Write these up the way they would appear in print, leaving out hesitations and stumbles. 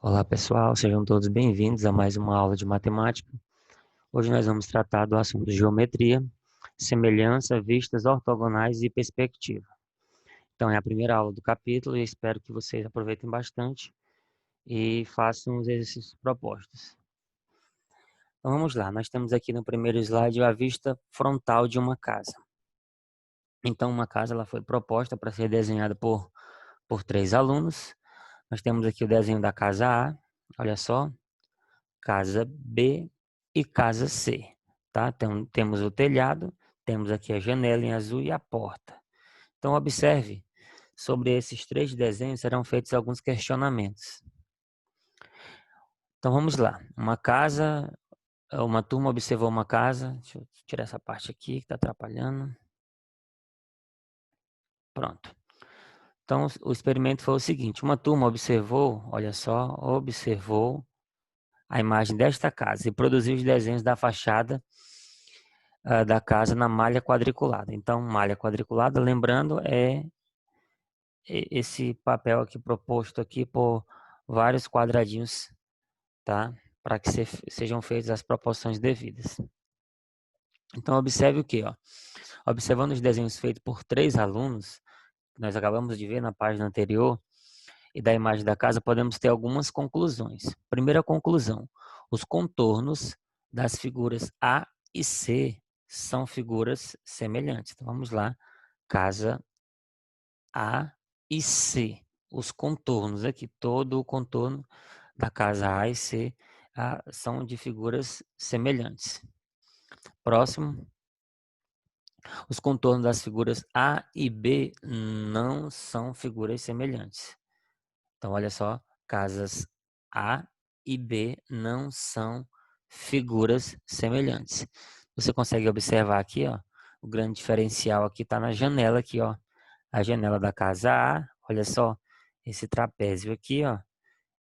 Olá pessoal, sejam todos bem-vindos a mais uma aula de matemática. Hoje nós vamos tratar do assunto geometria, semelhança, vistas ortogonais e perspectiva. Então é a primeira aula do capítulo e espero que vocês aproveitem bastante e façam os exercícios propostos. Então vamos lá, nós temos aqui no primeiro slide a vista frontal de uma casa. Então uma casa ela foi proposta para ser desenhada por 3 alunos. Nós temos aqui o desenho da casa A, olha só. Casa B e casa C, tá? Então, temos o telhado, temos aqui a janela em azul e a porta. Então, observe, sobre esses 3 desenhos serão feitos alguns questionamentos. Então, vamos lá. Uma turma observou uma casa, deixa eu tirar essa parte aqui que está atrapalhando. Pronto. Então, o experimento foi o seguinte, uma turma observou, olha só, observou a imagem desta casa e produziu os desenhos da fachada da casa na malha quadriculada. Então, malha quadriculada, lembrando, é esse papel aqui proposto aqui por vários quadradinhos, tá? Para que sejam feitas as proporções devidas. Então, observe o que, ó. Observando os desenhos feitos por 3 alunos, que nós acabamos de ver na página anterior, e da imagem da casa, podemos ter algumas conclusões. Primeira conclusão, os contornos das figuras A e C são figuras semelhantes. Então, vamos lá, casa A e C. Os contornos aqui, todo o contorno da casa A e C são de figuras semelhantes. Próximo, os contornos das figuras A e B não são figuras semelhantes. Então, olha só, casas A e B não são figuras semelhantes. Você consegue observar aqui, ó, o grande diferencial aqui está na janela aqui, ó. A janela da casa A, olha só, esse trapézio aqui, ó.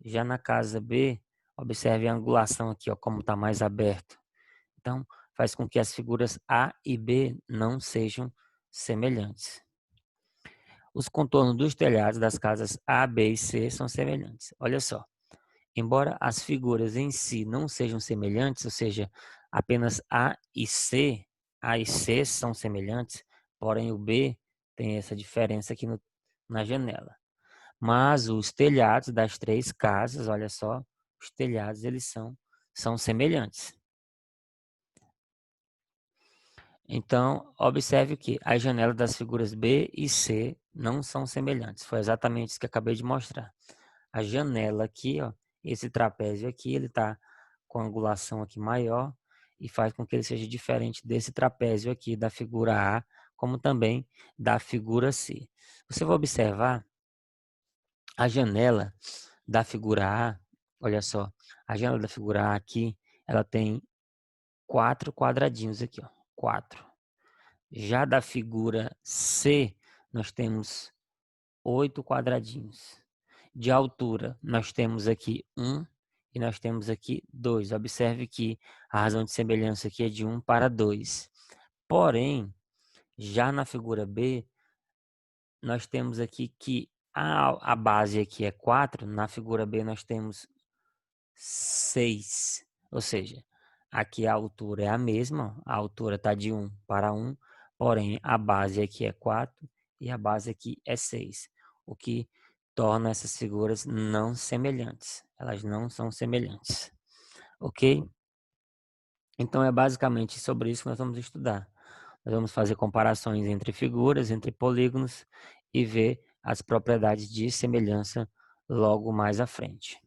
Já na casa B, observe a angulação aqui, ó, como está mais aberto. Então, faz com que as figuras A e B não sejam semelhantes. Os contornos dos telhados das casas A, B e C são semelhantes. Olha só, embora as figuras em si não sejam semelhantes, ou seja, apenas A e C são semelhantes, porém o B tem essa diferença aqui na janela. Mas os telhados das 3 casas, olha só, os telhados eles são semelhantes. Então, observe que as janelas das figuras B e C não são semelhantes. Foi exatamente isso que eu acabei de mostrar. A janela aqui, ó, esse trapézio aqui, ele está com a angulação aqui maior e faz com que ele seja diferente desse trapézio aqui da figura A, como também da figura C. Você vai observar a janela da figura A, olha só, a janela da figura A aqui, ela tem 4 quadradinhos aqui, ó, 4. Já da figura C, nós temos 8 quadradinhos. De altura, nós temos aqui 1 e nós temos aqui 2. Observe que a razão de semelhança aqui é de 1 para 2. Porém, já na figura B, nós temos aqui que a base aqui é 4, na figura B nós temos 6. Ou seja, aqui a altura é a mesma, a altura está de 1 para 1, porém a base aqui é 4 e a base aqui é 6, o que torna essas figuras não semelhantes. Elas não são semelhantes, ok? Então é basicamente sobre isso que nós vamos estudar. Nós vamos fazer comparações entre figuras, entre polígonos e ver as propriedades de semelhança logo mais à frente.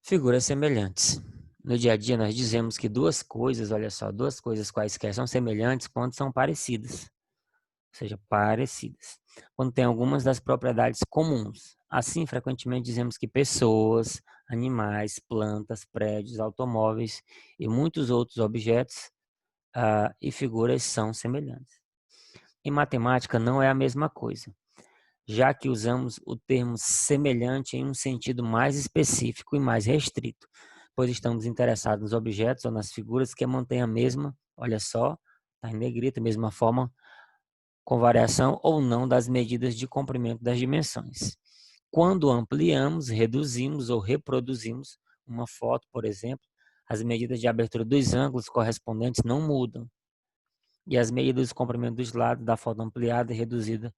Figuras semelhantes. No dia a dia nós dizemos que duas coisas, olha só, duas coisas quaisquer são semelhantes quando são parecidas. Ou seja, parecidas. Quando tem algumas das propriedades comuns. Assim, frequentemente dizemos que pessoas, animais, plantas, prédios, automóveis e muitos outros objetos e figuras são semelhantes. Em matemática não é a mesma coisa, já que usamos o termo semelhante em um sentido mais específico e mais restrito, pois estamos interessados nos objetos ou nas figuras que mantêm a mesma, olha só, está em negrito, a mesma forma, com variação ou não das medidas de comprimento das dimensões. quando ampliamos, reduzimos ou reproduzimos uma foto, por exemplo, as medidas de abertura dos ângulos correspondentes não mudam. E as medidas de comprimento dos lados da foto ampliada e reduzida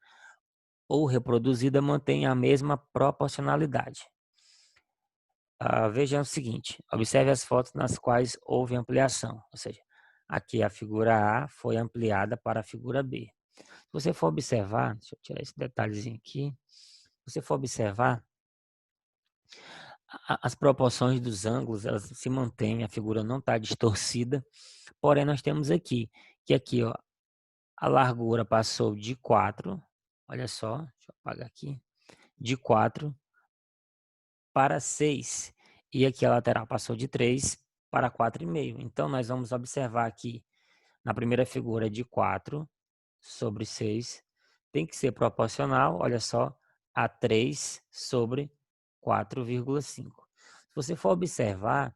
ou reproduzida mantêm a mesma proporcionalidade. Veja o seguinte, observe as fotos nas quais houve ampliação, ou seja, aqui a figura A foi ampliada para a figura B. Se você for observar, deixa eu tirar esse detalhezinho aqui, se você for observar, as proporções dos ângulos, elas se mantêm, a figura não está distorcida, porém nós temos aqui, que aqui ó, a largura passou de 4, olha só, deixa eu apagar aqui, de 4 para 6. E aqui a lateral passou de 3 para 4,5. Então, nós vamos observar aqui, na primeira figura, de 4 sobre 6. Tem que ser proporcional, olha só, a 3 sobre 4,5. Se você for observar,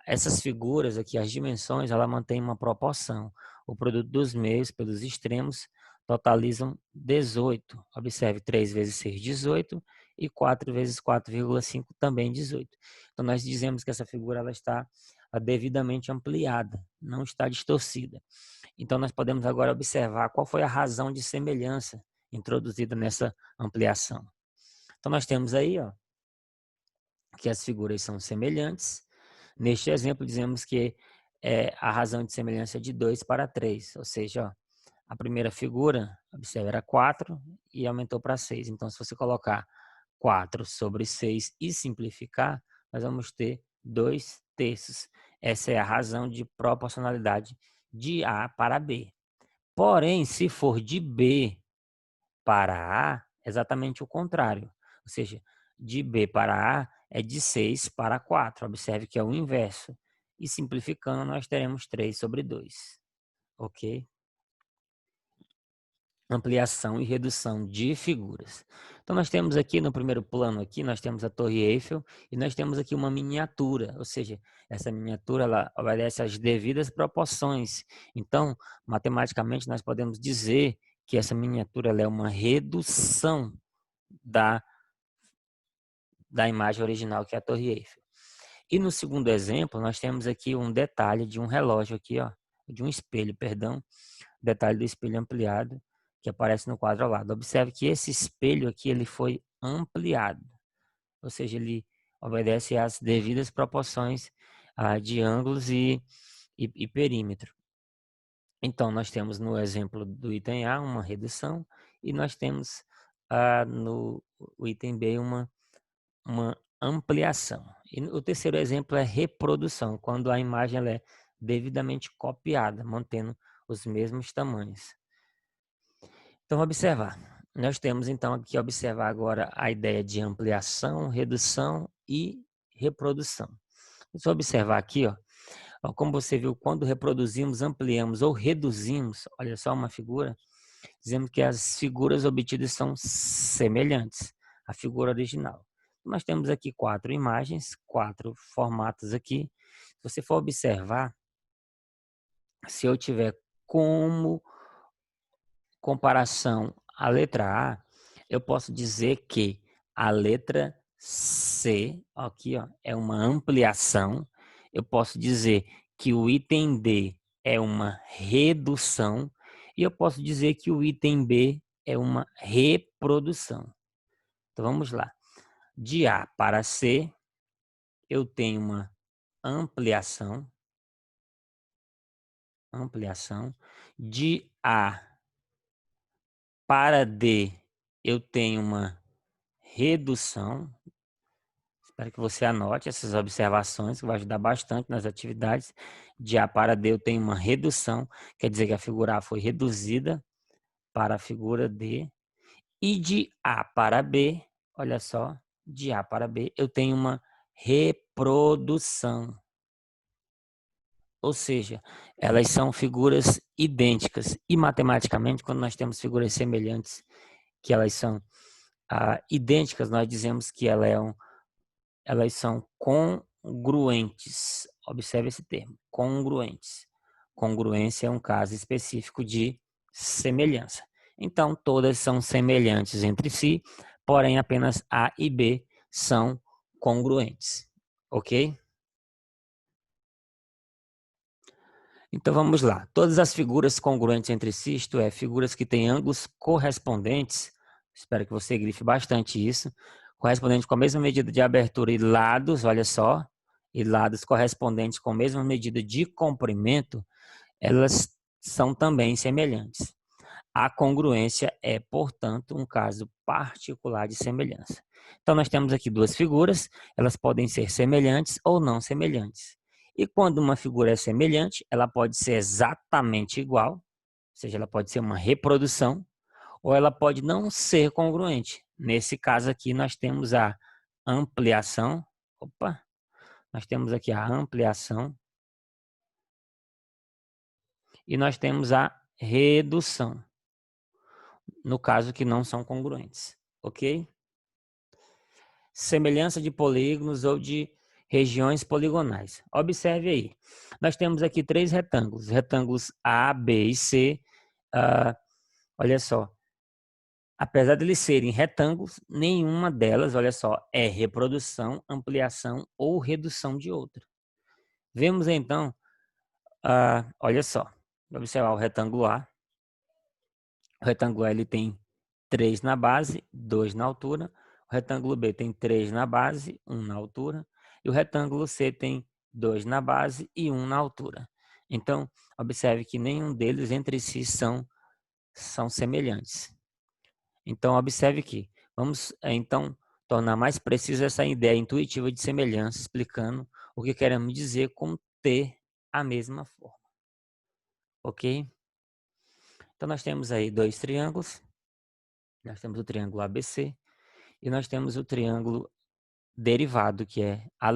essas figuras aqui, as dimensões, ela mantém uma proporção. O produto dos meios pelos extremos totalizam 18. Observe, 3 vezes 6, 18 e 4 vezes 4,5 também 18. Então, nós dizemos que essa figura ela está devidamente ampliada, não está distorcida. Então, nós podemos agora observar qual foi a razão de semelhança introduzida nessa ampliação. Então, nós temos aí ó, que as figuras são semelhantes. Neste exemplo, dizemos que a razão de semelhança é de 2 para 3, ou seja, ó, a primeira figura, observe, era 4 e aumentou para 6. Então, se você colocar 4 sobre 6 e simplificar, nós vamos ter 2/3. Essa é a razão de proporcionalidade de A para B. Porém, se for de B para A, exatamente o contrário. Ou seja, de B para A é de 6 para 4. Observe que é o inverso. E simplificando, nós teremos 3 sobre 2. Ok? Ampliação e redução de figuras. Então, nós temos aqui no primeiro plano, aqui, nós temos a Torre Eiffel e nós temos aqui uma miniatura, ou seja, essa miniatura ela obedece às devidas proporções. Então, matematicamente, nós podemos dizer que essa miniatura ela é uma redução da imagem original, que é a Torre Eiffel. E no segundo exemplo, nós temos aqui um detalhe de um relógio aqui, ó, de um espelho, perdão, detalhe do espelho ampliado, que aparece no quadro ao lado. Observe que esse espelho aqui, ele foi ampliado, ou seja, ele obedece às devidas proporções de ângulos e perímetro. Então, nós temos no exemplo do item A uma redução e nós temos no item B uma ampliação. E o terceiro exemplo é reprodução, quando a imagem ela é devidamente copiada, mantendo os mesmos tamanhos. Então, observar. Nós temos então que observar agora a ideia de ampliação, redução e reprodução. Se observar aqui, ó, como você viu, quando reproduzimos, ampliamos ou reduzimos, olha só uma figura, dizemos que as figuras obtidas são semelhantes à figura original. Nós temos aqui 4 imagens, 4 formatos aqui. Se você for observar, se eu tiver como comparação à letra A, eu posso dizer que a letra C, aqui ó, é uma ampliação. Eu posso dizer que o item D é uma redução. E eu posso dizer que o item B é uma reprodução. Então vamos lá. De A para C, eu tenho uma ampliação. De A para D, eu tenho uma redução. Espero que você anote essas observações, que vai ajudar bastante nas atividades. De A para D, eu tenho uma redução, quer dizer que a figura A foi reduzida para a figura D. E de A para B, olha só, de A para B, eu tenho uma reprodução. Ou seja, elas são figuras idênticas. E matematicamente, quando nós temos figuras semelhantes, que elas são idênticas, nós dizemos que elas são congruentes. Observe esse termo, congruentes. Congruência é um caso específico de semelhança. Então, todas são semelhantes entre si, porém apenas A e B são congruentes, ok? Então vamos lá. Todas as figuras congruentes entre si, isto é, figuras que têm ângulos correspondentes, espero que você grife bastante isso, correspondente com a mesma medida de abertura e lados, olha só, e lados correspondentes com a mesma medida de comprimento, elas são também semelhantes. A congruência é, portanto, um caso particular de semelhança. Então, nós temos aqui duas figuras, elas podem ser semelhantes ou não semelhantes. E quando uma figura é semelhante, ela pode ser exatamente igual, ou seja, ela pode ser uma reprodução, ou ela pode não ser congruente. Nesse caso aqui, nós temos a ampliação. Opa! Nós temos aqui a ampliação e nós temos a redução, no caso que não são congruentes, ok? Semelhança de polígonos ou de regiões poligonais. Observe aí, nós temos aqui três retângulos, retângulos A, B e C. Olha só, apesar de eles serem retângulos, nenhuma delas, olha só, é reprodução, ampliação ou redução de outra. Vemos então, olha só, observar o retângulo A. O retângulo A ele tem 3 na base, 2 na altura. O retângulo B tem 3 na base, 1 na altura. E o retângulo C tem 2 na base e 1 na altura. Então, observe que nenhum deles entre si são semelhantes. Então, observe que vamos, então, tornar mais precisa essa ideia intuitiva de semelhança, explicando o que queremos dizer com ter a mesma forma. Ok? Então, nós temos aí dois triângulos. Nós temos o triângulo ABC e nós temos o triângulo derivado, que é A',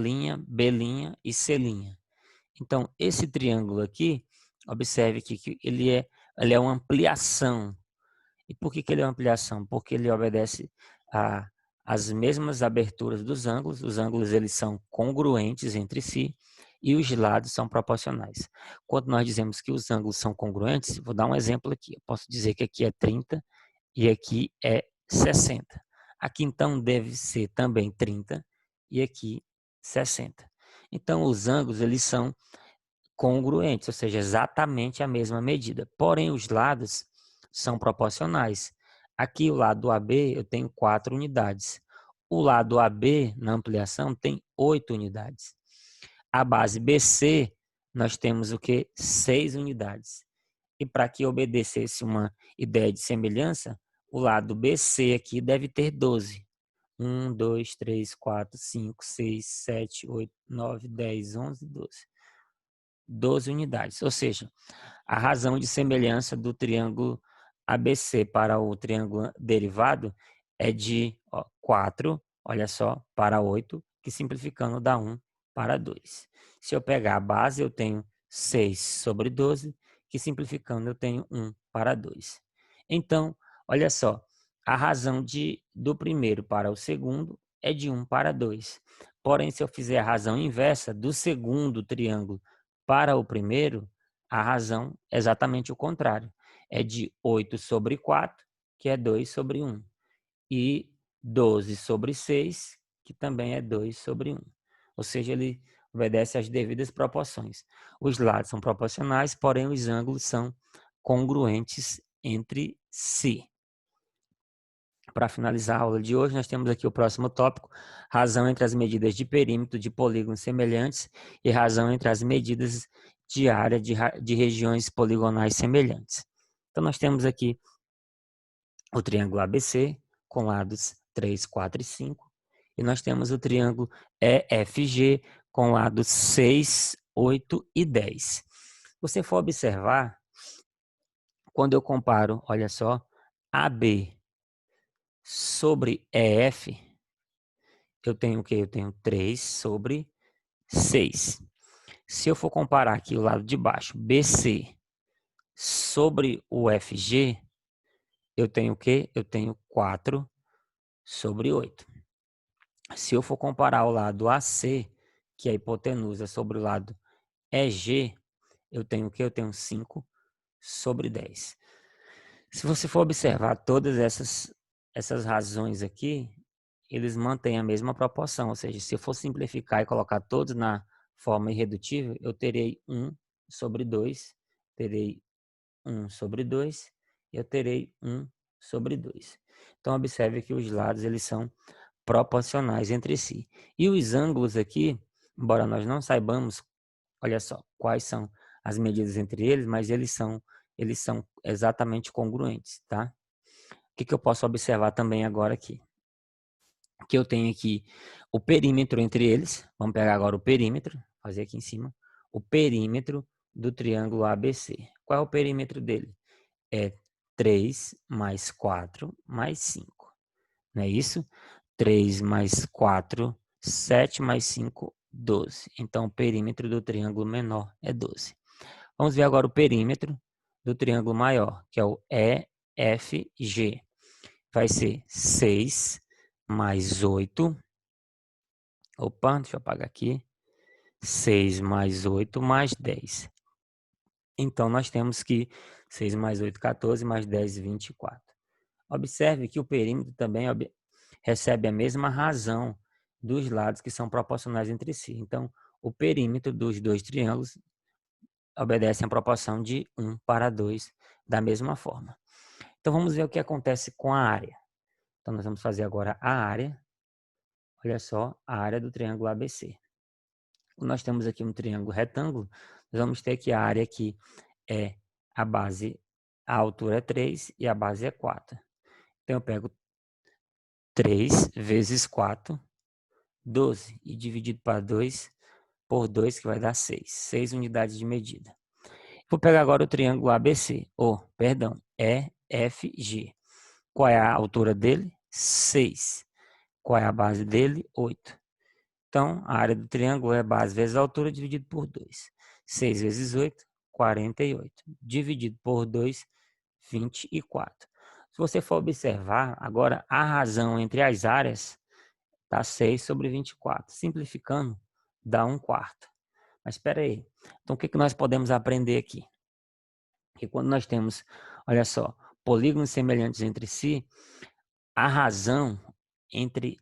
B' e C'. Então, esse triângulo aqui, observe que ele é uma ampliação. E por que ele é uma ampliação? Porque ele obedece às mesmas aberturas dos ângulos. Os ângulos eles são congruentes entre si e os lados são proporcionais. Quando nós dizemos que os ângulos são congruentes, vou dar um exemplo aqui. Eu posso dizer que aqui é 30 e aqui é 60. Aqui então deve ser também 30 e aqui 60. Então os ângulos eles são congruentes, ou seja, exatamente a mesma medida. Porém os lados são proporcionais. Aqui o lado AB eu tenho 4 unidades. O lado AB na ampliação tem 8 unidades. A base BC nós temos o que? 6 unidades. E para que obedecesse uma ideia de semelhança, o lado BC aqui deve ter 12. 1, 2, 3, 4, 5, 6, 7, 8, 9, 10, 11, 12. 12 unidades. Ou seja, a razão de semelhança do triângulo ABC para o triângulo derivado é de 4, olha só, para 8, que simplificando dá 1 para 2. Se eu pegar a base, eu tenho 6 sobre 12, que simplificando eu tenho 1 para 2. Então, olha só, a razão do primeiro para o segundo é de 1 para 2. Porém, se eu fizer a razão inversa do segundo triângulo para o primeiro, a razão é exatamente o contrário. É de 8 sobre 4, que é 2 sobre 1. E 12 sobre 6, que também é 2 sobre 1. Ou seja, ele obedece às devidas proporções. Os lados são proporcionais, porém os ângulos são congruentes entre si. Para finalizar a aula de hoje, nós temos aqui o próximo tópico, razão entre as medidas de perímetro de polígonos semelhantes e razão entre as medidas de área de regiões poligonais semelhantes. Então, nós temos aqui o triângulo ABC, com lados 3, 4 e 5, e nós temos o triângulo EFG, com lados 6, 8 e 10. Se você for observar, quando eu comparo, olha só, AB sobre EF, eu tenho o quê? Eu tenho 3 sobre 6. Se eu for comparar aqui o lado de baixo, BC sobre o FG, eu tenho o quê? Eu tenho 4 sobre 8. Se eu for comparar o lado AC, que é a hipotenusa, sobre o lado EG, eu tenho o quê? Eu tenho 5 sobre 10. Se você for observar todas essas essas razões aqui, eles mantêm a mesma proporção. Ou seja, se eu for simplificar e colocar todos na forma irredutível, eu terei 1 sobre 2, terei 1 sobre 2, eu terei 1 sobre 2. Então, observe que os lados eles são proporcionais entre si. E os ângulos aqui, embora nós não saibamos, olha só, quais são as medidas entre eles, mas eles são exatamente congruentes, tá? O que eu posso observar também agora aqui? Que eu tenho aqui o perímetro entre eles. Vamos pegar agora o perímetro, fazer aqui em cima. O perímetro do triângulo ABC. Qual é o perímetro dele? É 3 mais 4 mais 5. Não é isso? 3 mais 4, 7 mais 5, 12. Então, o perímetro do triângulo menor é 12. Vamos ver agora o perímetro do triângulo maior, que é o EFG. Vai ser 6 mais 8. Opa, deixa eu apagar aqui. 6 mais 8 mais 10. Então, nós temos que 6 mais 8, 14, mais 10, 24. Observe que o perímetro também recebe a mesma razão dos lados que são proporcionais entre si. Então, o perímetro dos dois triângulos obedece à proporção de 1 para 2 da mesma forma. Então, vamos ver o que acontece com a área. Então, nós vamos fazer agora a área. Olha só, a área do triângulo ABC. Nós temos aqui um triângulo retângulo, nós vamos ter que a área aqui é a base, a altura é 3 e a base é 4. Então, eu pego 3 vezes 4, 12, e dividido para 2 por 2, que vai dar 6. 6 unidades de medida. Vou pegar agora o triângulo ABC, EFG. Qual é a altura dele? 6. Qual é a base dele? 8. Então, a área do triângulo é base vezes a altura dividido por 2. 6 vezes 8, 48. Dividido por 2, 24. Se você for observar, agora a razão entre as áreas está 6 sobre 24. Simplificando, dá 1/4. Mas espera aí. Então, o que nós podemos aprender aqui? Que quando nós temos, olha só, polígonos semelhantes entre si, a razão entre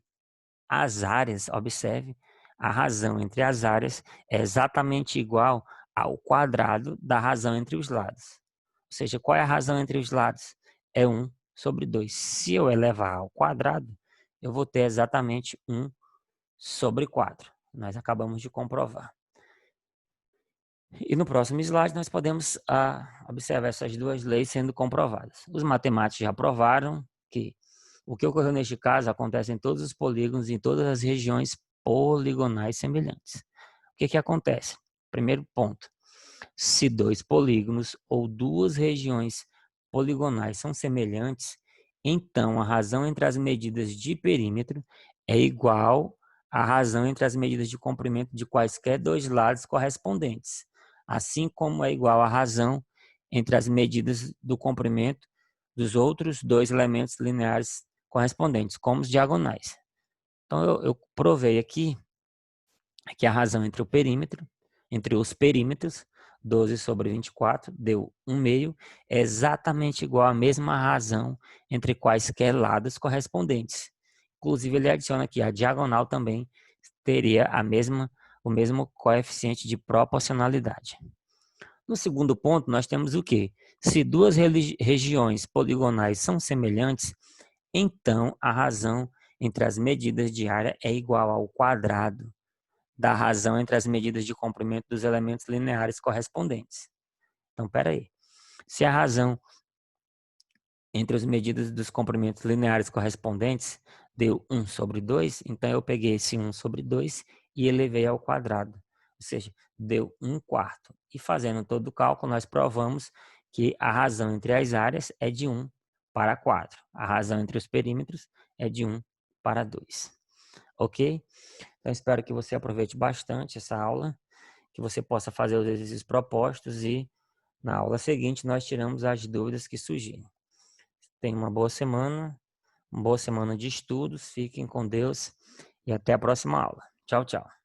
as áreas, observe, a razão entre as áreas é exatamente igual ao quadrado da razão entre os lados. Ou seja, qual é a razão entre os lados? É 1 sobre 2. Se eu elevar ao quadrado, eu vou ter exatamente 1 sobre 4. Nós acabamos de comprovar. E no próximo slide nós podemos observar essas duas leis sendo comprovadas. Os matemáticos já provaram que o que ocorreu neste caso acontece em todos os polígonos e em todas as regiões poligonais semelhantes. O que acontece? Primeiro ponto, se dois polígonos ou duas regiões poligonais são semelhantes, então a razão entre as medidas de perímetro é igual à razão entre as medidas de comprimento de quaisquer dois lados correspondentes, assim como é igual à razão entre as medidas do comprimento dos outros dois elementos lineares correspondentes, como os diagonais. Então, eu provei aqui que a razão entre o perímetro, entre os perímetros, 12 sobre 24, deu 1/2, é exatamente igual à mesma razão entre quaisquer lados correspondentes. Inclusive, ele adiciona aqui, a diagonal também teria o mesmo coeficiente de proporcionalidade. No segundo ponto, nós temos o quê? Se duas regiões poligonais são semelhantes, então a razão entre as medidas de área é igual ao quadrado da razão entre as medidas de comprimento dos elementos lineares correspondentes. Então, espera aí. Se a razão entre as medidas dos comprimentos lineares correspondentes deu 1 sobre 2, então eu peguei esse 1 sobre 2 e elevei ao quadrado. Ou seja, deu 1/4. E fazendo todo o cálculo, nós provamos que a razão entre as áreas é de 1 para 4. A razão entre os perímetros é de 1 para 2. Ok? Então, espero que você aproveite bastante essa aula, que você possa fazer os exercícios propostos e na aula seguinte nós tiramos as dúvidas que surgirem. Tenha uma boa semana de estudos, fiquem com Deus e até a próxima aula. Tchau, tchau.